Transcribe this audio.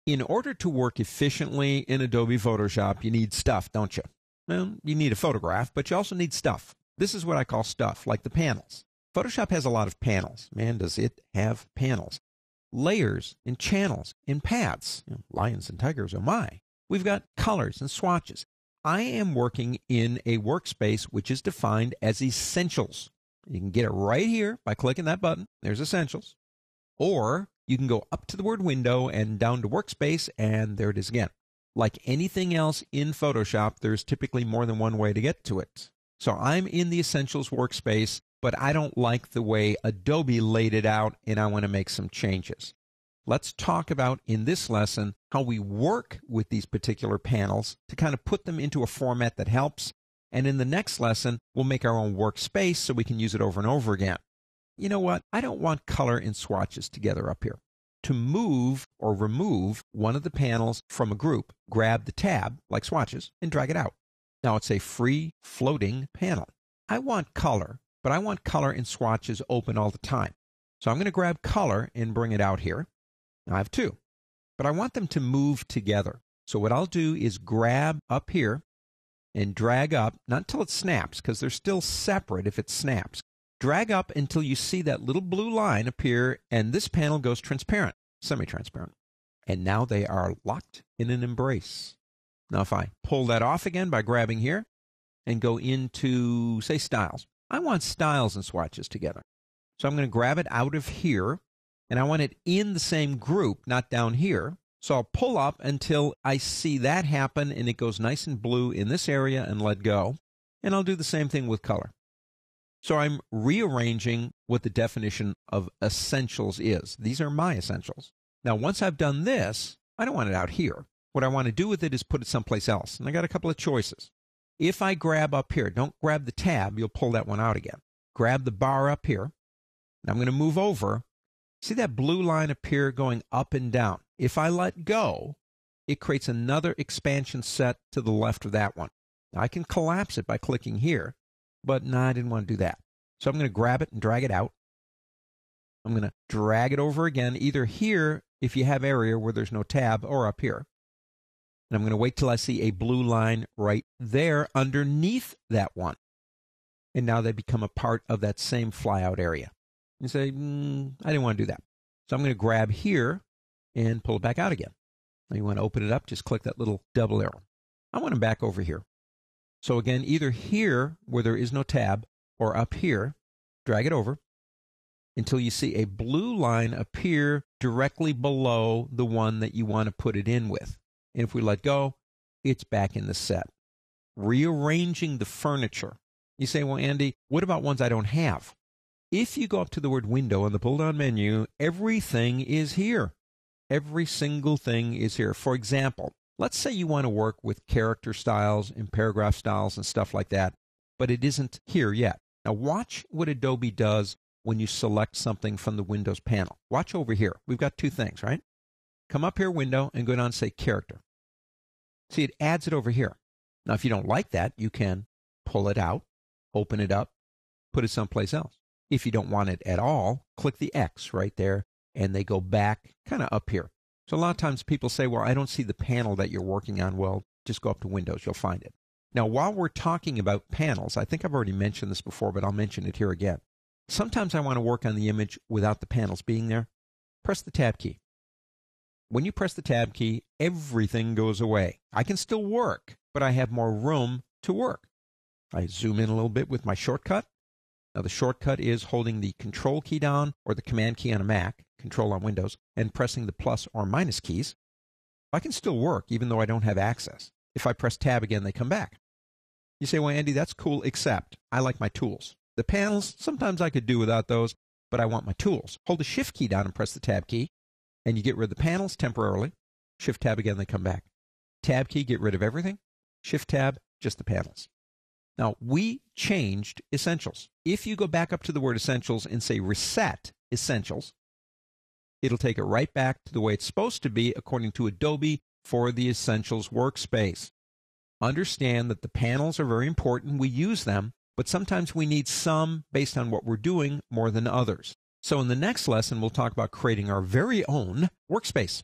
In order to work efficiently in Adobe Photoshop, you need stuff, don't you? Well, you need a photograph, but you also need stuff. This is what I call stuff, like the panels. Photoshop has a lot of panels. Man, does it have panels. Layers and channels and paths. Lions and tigers, oh my. We've got colors and swatches. I am working in a workspace which is defined as Essentials. You can get it right here by clicking that button. There's Essentials. Or you can go up to the word Window and down to Workspace, and there it is again. Like anything else in Photoshop, there's typically more than one way to get to it. So I'm in the Essentials workspace, but I don't like the way Adobe laid it out, and I want to make some changes. Let's talk about, in this lesson, how we work with these particular panels to kind of put them into a format that helps. And in the next lesson, we'll make our own workspace so we can use it over and over again. You know what? I don't want color and swatches together up here. To move or remove one of the panels from a group, grab the tab, like swatches, and drag it out. Now it's a free floating panel. I want color, but I want color and swatches open all the time. So I'm going to grab color and bring it out here. Now I have two, but I want them to move together. So what I'll do is grab up here and drag up, not until it snaps, because they're still separate if it snaps. Drag up until you see that little blue line appear, and this panel goes transparent, semi-transparent. And now they are locked in an embrace. Now if I pull that off again by grabbing here and go into, say, styles, I want styles and swatches together. So I'm going to grab it out of here, and I want it in the same group, not down here. So I'll pull up until I see that happen, and it goes nice and blue in this area and let go. And I'll do the same thing with color. So I'm rearranging what the definition of essentials is. These are my essentials. Now, once I've done this, I don't want it out here. What I want to do with it is put it someplace else. And I got a couple of choices. If I grab up here, don't grab the tab, you'll pull that one out again. Grab the bar up here. And I'm going to move over. See that blue line appear going up and down. If I let go, it creates another expansion set to the left of that one. Now, I can collapse it by clicking here. But no, I didn't want to do that. So I'm going to grab it and drag it out. I'm going to drag it over again, either here if you have area where there's no tab, or up here. And I'm going to wait till I see a blue line right there underneath that one. And now they become a part of that same flyout area. You say, I didn't want to do that. So I'm going to grab here and pull it back out again. Now you want to open it up, just click that little double arrow. I want them back over here. So again, either here where there is no tab, or up here, drag it over until you see a blue line appear directly below the one that you want to put it in with. And if we let go, it's back in the set. Rearranging the furniture. You say, well, Andy, what about ones I don't have? If you go up to the word Window on the pull-down menu, everything is here. Every single thing is here. For example, let's say you want to work with character styles and paragraph styles and stuff like that, but it isn't here yet. Now watch what Adobe does when you select something from the Windows panel. Watch over here. We've got two things, right? Come up here, Window, and go down and say Character. See, it adds it over here. Now, if you don't like that, you can pull it out, open it up, put it someplace else. If you don't want it at all, click the X right there, and they go back kind of up here. So a lot of times people say, well, I don't see the panel that you're working on. Well, just go up to Windows. You'll find it. Now, while we're talking about panels, I think I've already mentioned this before, but I'll mention it here again. Sometimes I want to work on the image without the panels being there. Press the Tab key. When you press the Tab key, everything goes away. I can still work, but I have more room to work. I zoom in a little bit with my shortcut. Now, the shortcut is holding the Control key down or the Command key on a Mac, Control on Windows, and pressing the plus or minus keys. I can still work even though I don't have access. If I press Tab again, they come back. You say, well, Andy, that's cool, except I like my tools. The panels, sometimes I could do without those, but I want my tools. Hold the Shift key down and press the Tab key, and you get rid of the panels temporarily. Shift Tab again, they come back. Tab key, get rid of everything. Shift Tab, just the panels. Now, we changed Essentials. If you go back up to the word Essentials and say Reset Essentials, it'll take it right back to the way it's supposed to be according to Adobe for the Essentials workspace. Understand that the panels are very important. We use them, but sometimes we need some based on what we're doing more than others. So in the next lesson, we'll talk about creating our very own workspace.